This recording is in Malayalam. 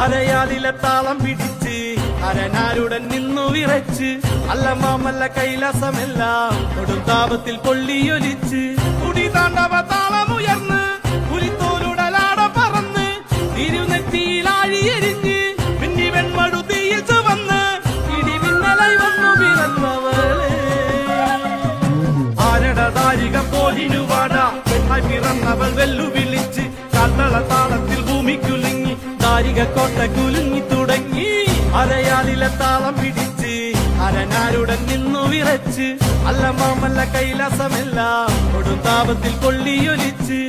അരയാലിലെ താളം പിടിച്ച് അരനാരുടൻ നിന്നു വിറച്ച് അല്ല മാമല്ല കൈലാസമെല്ലാം കൊടുത്താപത്തിൽ പൊള്ളിയൊലിച്ച് കുടി താണ്ടവ താളമുയർന്ന് പുലിത്തോലുടലാട പറന്ന് തിരുനെറ്റിയിലാഴിയെരിഞ്ഞ് പിന്നി വെൺമടുതിയിൽ ചുവന്ന് ഇടിമിന്നലായി വന്നു പിറന്നവളെ ആരടതാരിക പോലിനുവാട പെണ്ണായി പിറന്നവൾ വെല്ലുവിളിച്ച് കാത്തള താളത്തിൽ ഭൂമിക്കുലുങ്ങി താരിക കോട്ട കുലുങ്ങി തുടങ്ങി അരയാലിലെ താളം പിടിച്ച് അരനാരുടൻ നിന്നു വിറച്ച് അല്ല മാമല്ല കൈലാസമെല്ലാം കൊടുത്താപത്തിൽ പൊള്ളിയൊലിച്ച്